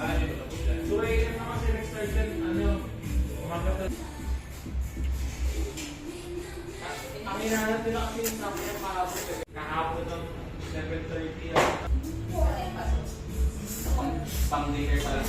Ang hinahanap nila kasi yung sabi ng kahapon ng 7:30.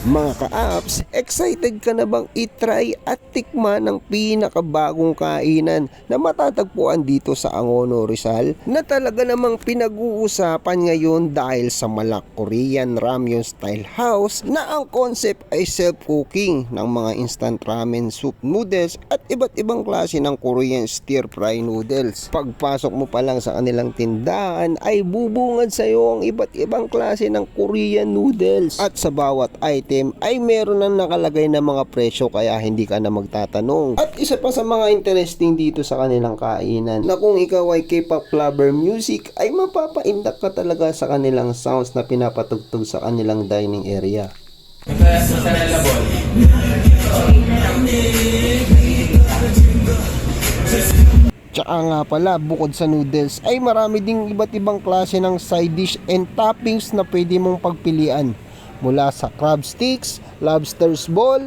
Mga ka-apps, excited ka na bang itry at tikman ang pinakabagong kainan na matatagpuan dito sa Angono, Rizal? Na talaga namang pinag-uusapan ngayon dahil sa Malak Korean Ramyun Style House na ang concept ay self-cooking ng mga instant ramen soup noodles at iba't ibang klase ng Korean stir fry noodles. Pagpasok mo pa lang sa kanilang tindahan ay bubungad sa iyo ang iba't ibang klase ng Korean noodles. At sa bawat item ay meron nang nakalagay na mga presyo kaya hindi ka na magtatanong. At isa pa sa mga interesting dito sa kanilang kainan na kung ikaw ay K-pop lover music ay mapapaindak ka talaga sa kanilang sounds na pinapatugtog sa kanilang dining area. Tsaka nga pala, bukod sa noodles ay marami ding iba't ibang klase ng side dish and toppings na pwede mong pagpilian. Mula sa crab sticks, lobster's ball,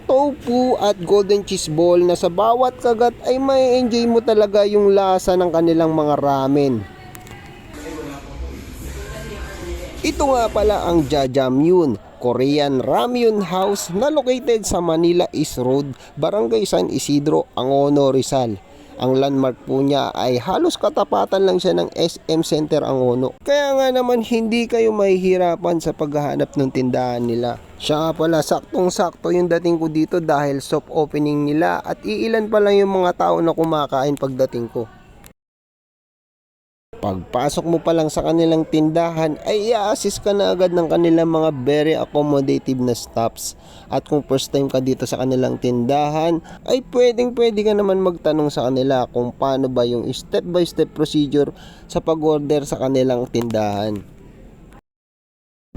tofu at golden cheese ball na sa bawat kagat ay may enjoy mo talaga yung lasa ng kanilang mga ramen. Ito nga pala ang Jajamyun, Korean Ramyun House na located sa Manila East Road, Barangay San Isidro, Angono, Rizal. Ang landmark po niya ay halos katapatan lang siya ng SM Center Angono. Kaya nga naman hindi kayo mahihirapan sa paghahanap ng tindahan nila. Siya nga pala, saktong-sakto yung dating ko dito dahil soft opening nila at iilan pa lang yung mga tao na kumakain pagdating ko. Pagpasok mo pa lang sa kanilang tindahan ay i-assist ka na agad ng kanilang mga very accommodative na staffs. At kung first time ka dito sa kanilang tindahan ay pwede ka naman magtanong sa kanila kung paano ba yung step by step procedure sa pag-order sa kanilang tindahan.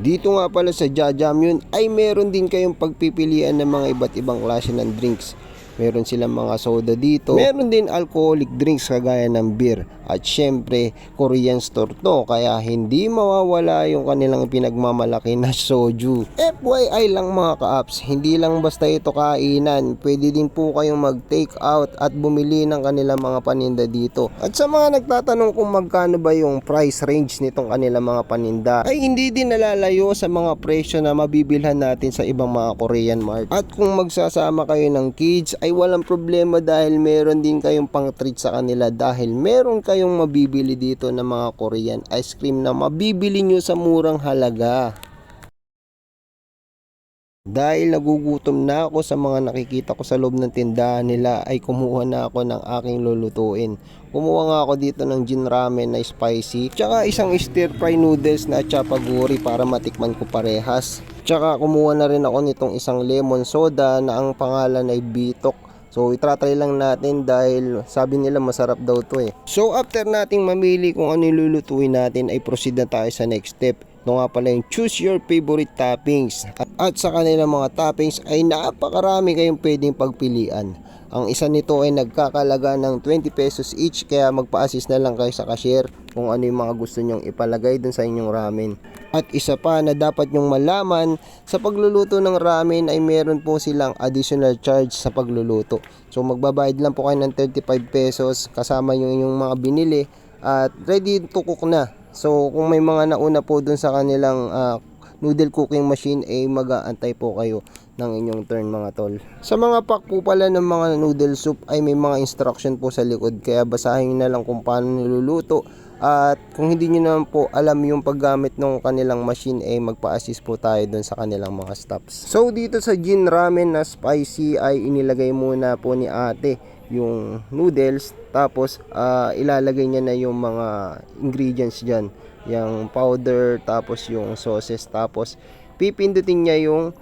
Dito nga pala sa Jajamyun ay meron din kayong pagpipilian ng mga iba't ibang klase ng drinks. Meron silang mga soda dito. Meron din alcoholic drinks kagaya ng beer. At syempre, Korean store to. Kaya hindi mawawala yung kanilang pinagmamalaki na soju. FYI lang mga ka-apps, hindi lang basta ito kainan. Pwede din po kayong mag-take out at bumili ng kanilang mga paninda dito. At sa mga nagtatanong kung magkano ba yung price range nitong kanilang mga paninda, ay hindi din nalalayo sa mga presyo na mabibilhan natin sa ibang mga Korean mart. At kung magsasama kayo ng kids, ay walang problema dahil meron din kayong pang treat sa kanila dahil meron kayong mabibili dito ng mga Korean ice cream na mabibili nyo sa murang halaga. Dahil nagugutom na ako sa mga nakikita ko sa loob ng tindahan nila ay kumuha na ako ng aking lulutuin. Kumuha nga ako dito ng gin ramen na spicy, tsaka isang stir fry noodles na chapaguri para matikman ko parehas. Tsaka kumuha na rin ako nitong isang lemon soda na ang pangalan ay Bitok. So itratry lang natin dahil sabi nila masarap daw to eh. So after nating mamili kung ano yung lulutuin natin ay proceed na tayo sa next step. Ito nga pala yung choose your favorite toppings. At sa kanilang mga toppings ay napakarami kayong pwedeng pagpilian. Ang isa nito ay nagkakalaga ng 20 pesos each kaya magpa-assist na lang kayo sa cashier kung ano yung mga gusto nyong ipalagay dun sa inyong ramen. At isa pa na dapat nyong malaman, sa pagluluto ng ramen ay meron po silang additional charge sa pagluluto. So magbabayad lang po kayo ng 35 pesos kasama yung mga binili at ready to cook na. So kung may mga nauna po dun sa kanilang noodle cooking machine ay mag-aantay po kayo ng inyong turn mga tol. Sa mga pack po pala ng mga noodle soup ay may mga instruction po sa likod kaya basahin nyo na lang kung paano niluluto. At kung hindi nyo naman po alam yung paggamit ng kanilang machine ay magpa-assist po tayo dun sa kanilang mga stops. So dito sa gin ramen na spicy ay inilagay muna po ni ate yung noodles tapos ilalagay niya na yung mga ingredients dyan, yung powder tapos yung sauces tapos pipindutin niya yung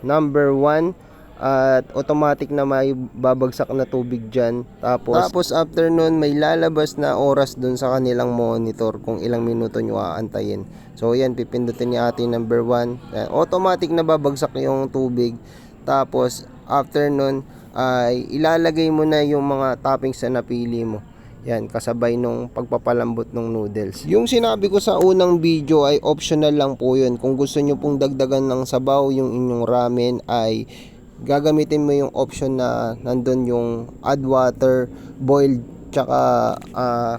number 1 at automatic na may babagsak na tubig dyan tapos after nun may lalabas na oras dun sa kanilang monitor kung ilang minuto nyo aantayin. So yan, pipindutin niya ating number 1, automatic na babagsak yung tubig tapos after nun ay ilalagay mo na yung mga toppings na napili mo. Yan, kasabay nung pagpapalambot ng noodles. Yung sinabi ko sa unang video ay optional lang po yun. Kung gusto nyo pong dagdagan ng sabaw yung inyong ramen ay gagamitin mo yung option na nandun yung add water, boiled, tsaka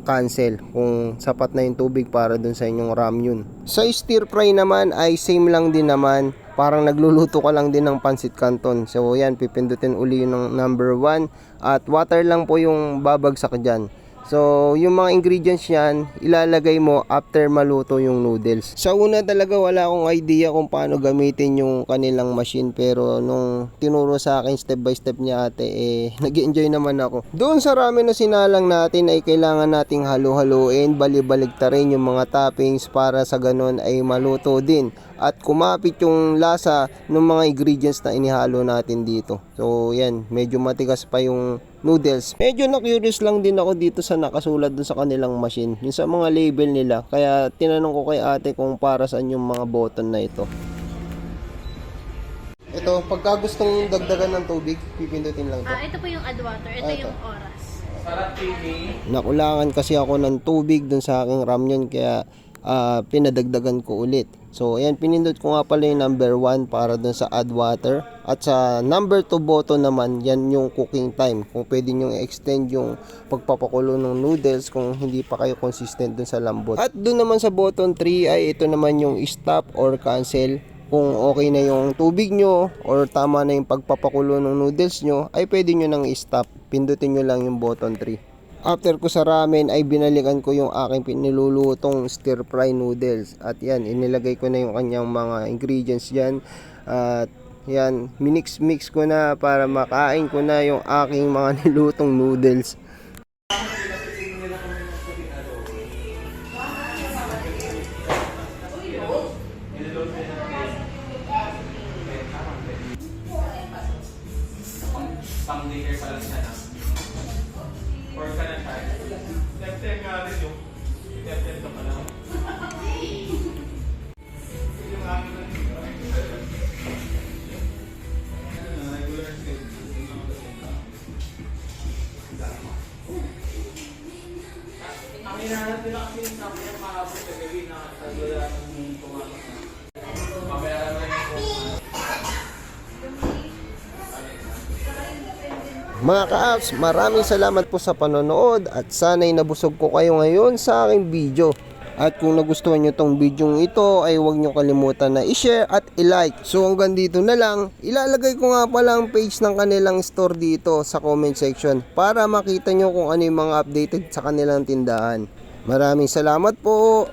cancel kung sapat na yung tubig para dun sa inyong ramyun. Sa stir fry naman ay same lang din naman. Parang nagluluto ka lang din ng pancit canton. So yan, pipindutin uli yung number 1 at water lang po yung babagsak dyan. So, yung mga ingredients yan, ilalagay mo after maluto yung noodles. Sa una talaga wala akong idea kung paano gamitin yung kanilang machine. Pero nung tinuro sa akin step by step niya ate, nag-enjoy naman ako. Doon sa ramen na sinalang natin ay kailangan nating halu-haluin, bali-baligtarin yung mga toppings para sa ganun ay maluto din. At kumapit yung lasa ng mga ingredients na inihalo natin dito. So, yan, medyo matigas pa yung noodles. Medyo na-curious lang din ako dito sa nakasulat dun sa kanilang machine. Yung sa mga label nila. Kaya tinanong ko kay ate kung para saan yung mga button na ito. Ito, pagka gustong dagdagan ng tubig, pipindutin lang ito. Ito po yung add water. Ito ito. yung oras. Sarap TV. Nakulangan kasi ako ng tubig dun sa aking ramyun kaya pinadagdagan ko ulit. So ayan, pinindot ko nga pala yung number 1 para dun sa add water. At sa number 2 button naman, yan yung cooking time. Kung pwede nyo i-extend yung pagpapakulo ng noodles kung hindi pa kayo consistent dun sa lambot. At dun naman sa button 3 ay ito naman yung stop or cancel. Kung okay na yung tubig nyo or tama na yung pagpapakulo ng noodles nyo, ay pwede nyo nang i-stop. Pindutin nyo lang yung button 3. After ko sa ramen ay binalikan ko yung aking pinilulutong stir fry noodles. At yan, inilagay ko na yung kanyang mga ingredients dyan. At yan, minix-mix ko na para makain ko na yung aking mga nilutong noodles. Pang-dinner pa lang siya na. Or ka na tayo. Step-step nga rin yung. Step-step ka pa lang. Yung amin lang dito. Regular step. Ang hinahanap nila kasi yung sabi niya kahapon sa gabi na wala nang pumasok na. Mabayaran lang yung Mga ka-apps, maraming salamat po sa panonood at sana'y nabusog ko kayo ngayon sa aking video. At kung nagustuhan nyo tong video ito ay huwag nyo kalimutan na i-share at i-like. So hanggang dito na lang, ilalagay ko nga pala ang page ng kanilang store dito sa comment section para makita nyo kung ano yung mga updated sa kanilang tindahan. Maraming salamat po!